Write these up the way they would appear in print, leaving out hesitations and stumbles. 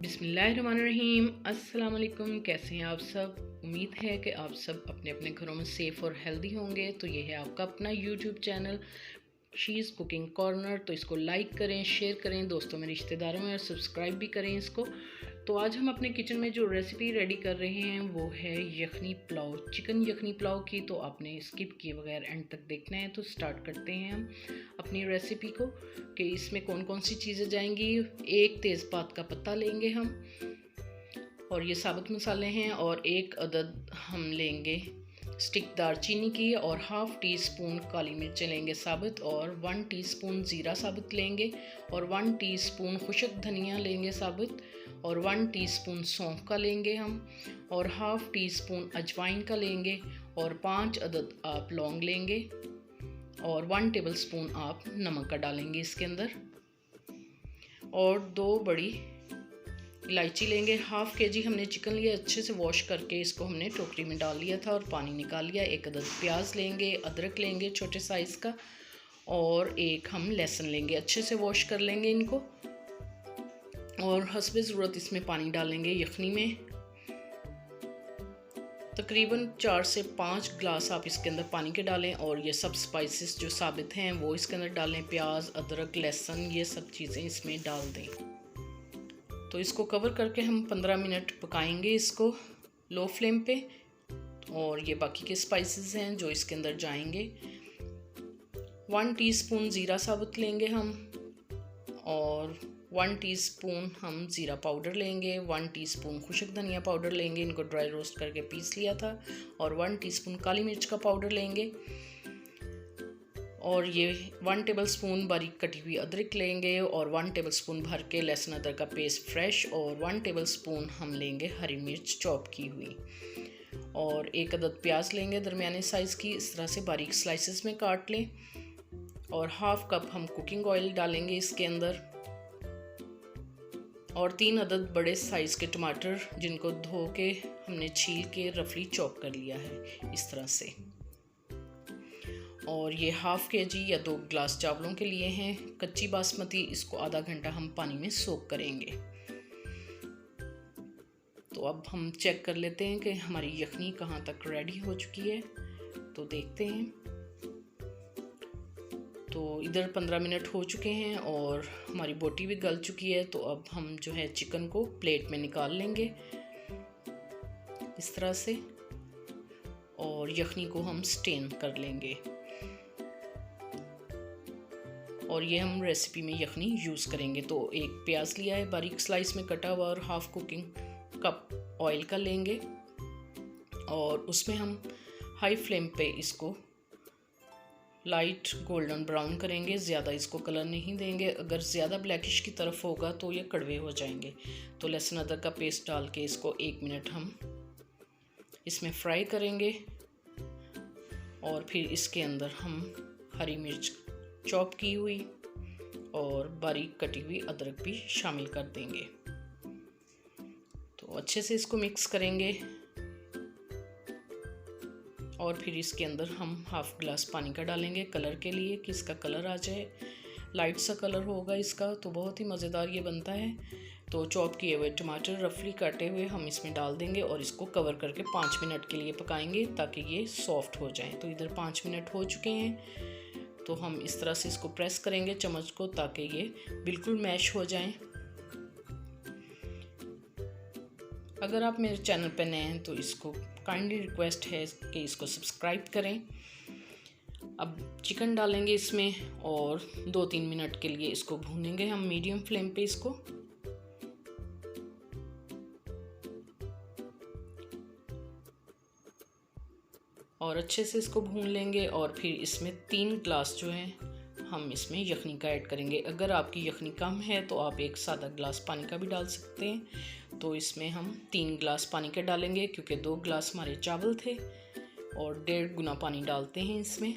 बिस्मिल्लाहिर्रहमानिर्रहीम। अस्सलाम वालेकुम। कैसे हैं आप सब? उम्मीद है कि आप सब अपने अपने घरों में सेफ़ और हेल्दी होंगे। तो ये है आपका अपना YouTube channel she's cooking corner. तो इसको लाइक करें, शेयर करें दोस्तों में, रिश्तेदारों में, और सब्सक्राइब भी करें इसको। तो आज हम अपने किचन में जो रेसिपी रेडी कर रहे हैं वो है यखनी पुलाव, चिकन यखनी पुलाव की। तो आपने स्किप किए बगैर एंड तक देखना है। तो स्टार्ट करते हैं हम अपनी रेसिपी को कि इसमें कौन कौन सी चीज़ें जाएंगी। एक तेज़पात का पत्ता लेंगे हम, और ये साबुत मसाले हैं, और एक अदद हम लेंगे स्टिक दारचीनी की, और हाफ़ टी स्पून काली मिर्च लेंगे साबुत, और 1 टीस्पून ज़ीरा साबुत लेंगे, और 1 टीस्पून खुशक धनिया लेंगे साबुत, और 1 टीस्पून सौंफ का लेंगे हम, और हाफ़ टी स्पून अजवाइन का लेंगे, और 5 अदद आप लौंग लेंगे, और 1 टेबलस्पून आप नमक का डालेंगे इसके अंदर, और 2 बड़ी इलायची लेंगे। हाफ़ केजी हमने चिकन लिया, अच्छे से वॉश करके इसको हमने टोकरी में डाल लिया था और पानी निकाल लिया। एक अदद प्याज लेंगे, अदरक लेंगे छोटे साइज़ का, और एक हम लहसुन लेंगे, अच्छे से वॉश कर लेंगे इनको, और हस्बे ज़रूरत इसमें पानी डालेंगे यखनी में। तकरीबन 4 से 5 ग्लास आप इसके अंदर पानी के डालें, और ये सब स्पाइसेस जो साबित हैं वो इसके अंदर डालें। प्याज, अदरक, लहसुन, ये सब चीज़ें इसमें डाल दें। तो इसको कवर करके हम 15 मिनट पकाएंगे इसको लो फ्लेम पे। और ये बाकी के स्पाइसेस हैं जो इसके अंदर जाएंगे। 1 टीस्पून ज़ीरा साबुत लेंगे हम, और 1 टीस्पून हम ज़ीरा पाउडर लेंगे, 1 टीस्पून खुशक धनिया पाउडर लेंगे, इनको ड्राई रोस्ट करके पीस लिया था, और 1 टीस्पून काली मिर्च का पाउडर लेंगे, और ये 1 टेबलस्पून बारीक कटी हुई अदरक लेंगे, और 1 टेबलस्पून भर के लहसुन अदरक का पेस्ट फ्रेश, और 1 टेबलस्पून हम लेंगे हरी मिर्च चॉप की हुई, और एक अदद प्याज लेंगे दरमियाने साइज़ की, इस तरह से बारीक स्लाइसेस में काट लें, और हाफ़ कप हम कुकिंग ऑयल डालेंगे इसके अंदर, और 3 अदद बड़े साइज़ के टमाटर जिनको धो के हमने छील के रफली चॉप कर लिया है इस तरह से। और ये हाफ़ केजी या 2 गिलास चावलों के लिए हैं कच्ची बासमती। इसको आधा घंटा हम पानी में सोक करेंगे। तो अब हम चेक कर लेते हैं कि हमारी यखनी कहाँ तक रेडी हो चुकी है। तो देखते हैं। तो इधर 15 मिनट हो चुके हैं और हमारी बोटी भी गल चुकी है। तो अब हम जो है चिकन को प्लेट में निकाल लेंगे इस तरह से, और यखनी को हम स्टेन कर लेंगे। और ये हम रेसिपी में यखनी यूज़ करेंगे। तो एक प्याज लिया है बारीक स्लाइस में कटा हुआ, और हाफ़ कुकिंग कप ऑयल का लेंगे, और उसमें हम हाई फ्लेम पे इसको लाइट गोल्डन ब्राउन करेंगे। ज़्यादा इसको कलर नहीं देंगे, अगर ज़्यादा ब्लैकिश की तरफ होगा तो ये कड़वे हो जाएंगे। तो लहसुन अदरक का पेस्ट डाल के इसको 1 मिनट हम इसमें फ्राई करेंगे, और फिर इसके अंदर हम हरी मिर्च चॉप की हुई और बारीक कटी हुई अदरक भी शामिल कर देंगे। तो अच्छे से इसको मिक्स करेंगे, और फिर इसके अंदर हम हाफ़ ग्लास पानी का डालेंगे कलर के लिए कि इसका कलर आ जाए। लाइट सा कलर होगा इसका, तो बहुत ही मज़ेदार ये बनता है। तो चॉप किए हुए टमाटर रफली काटे हुए हम इसमें डाल देंगे, और इसको कवर करके 5 मिनट के लिए पकाएंगे ताकि ये सॉफ्ट हो जाए। तो इधर 5 मिनट हो चुके हैं। तो हम इस तरह से इसको प्रेस करेंगे चम्मच को ताकि ये बिल्कुल मैश हो जाएं। अगर आप मेरे चैनल पर नए हैं तो इसको काइंडली रिक्वेस्ट है कि इसको सब्सक्राइब करें। अब चिकन डालेंगे इसमें, और 2-3 मिनट के लिए इसको भूनेंगे हम मीडियम फ्लेम पे इसको। और अच्छे से इसको भून लेंगे, और फिर इसमें 3 ग्लास जो हैं हम इसमें यखनी का ऐड करेंगे। अगर आपकी यखनी कम है तो आप एक सादा ग्लास पानी का भी डाल सकते हैं। तो इसमें हम 3 ग्लास पानी के डालेंगे, क्योंकि 2 ग्लास हमारे चावल थे, और 1.5 गुना पानी डालते हैं इसमें,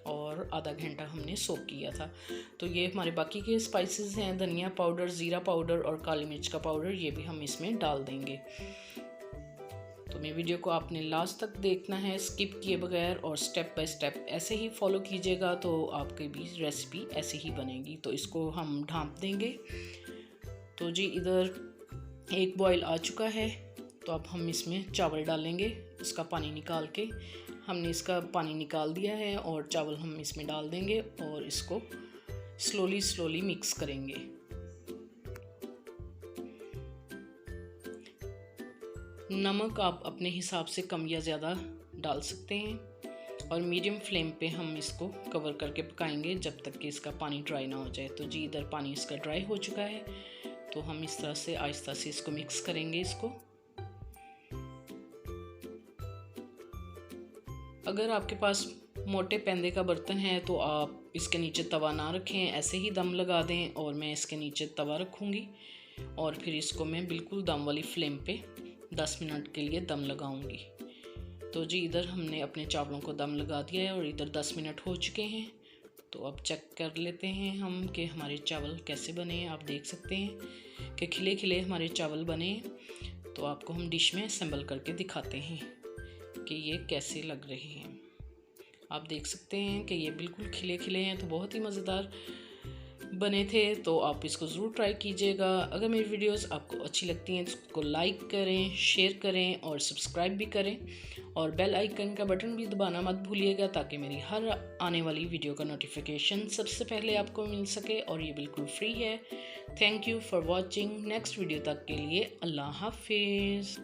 और आधा घंटा हमने सोक किया था। तो ये हमारे बाकी के स्पाइसेस हैं, धनिया पाउडर, ज़ीरा पाउडर और काली मिर्च का पाउडर, ये भी हम इसमें डाल देंगे। तो मेरी वीडियो को आपने लास्ट तक देखना है स्किप किए बगैर, और स्टेप बाय स्टेप ऐसे ही फॉलो कीजिएगा तो आपकी भी रेसिपी ऐसे ही बनेगी। तो इसको हम ढाँप देंगे। तो जी इधर एक बॉईल आ चुका है, तो अब हम इसमें चावल डालेंगे। इसका पानी निकाल के हमने इसका पानी निकाल दिया है और चावल हम इसमें डाल देंगे और इसको स्लोली मिक्स करेंगे। नमक आप अपने हिसाब से कम या ज़्यादा डाल सकते हैं और मीडियम फ्लेम पे हम इसको कवर करके पकाएंगे जब तक कि इसका पानी ड्राई ना हो जाए। तो जी इधर पानी इसका ड्राई हो चुका है, तो हम इस तरह से आहिस्ता से इसको मिक्स करेंगे। इसको अगर आपके पास मोटे पैंदे का बर्तन है तो आप इसके नीचे तवा ना रखें, ऐसे ही दम लगा दें और मैं इसके नीचे तवा रखूँगी और फिर इसको मैं बिल्कुल दम वाली फ्लेम पे 10 मिनट के लिए दम लगाऊंगी। तो जी इधर हमने अपने चावलों को दम लगा दिया है और इधर 10 मिनट हो चुके हैं। तो अब चेक कर लेते हैं हम कि हमारे चावल कैसे बने हैं। आप देख सकते हैं कि खिले खिले हमारे चावल बने। तो आपको हम डिश में असेंबल करके दिखाते हैं कि ये कैसे लग रहे हैं। आप देख सकते हैं कि ये बिल्कुल खिले खिले हैं, तो बहुत ही मज़ेदार बने थे। तो आप इसको ज़रूर ट्राई कीजिएगा। अगर मेरी वीडियोस आपको अच्छी लगती हैं तो उसको लाइक करें, शेयर करें और सब्सक्राइब भी करें और बेल आइकन का बटन भी दबाना मत भूलिएगा ताकि मेरी हर आने वाली वीडियो का नोटिफिकेशन सबसे पहले आपको मिल सके और ये बिल्कुल फ्री है। Thank you for watching. Next video तक के लिए अल्लाह हाफिज़।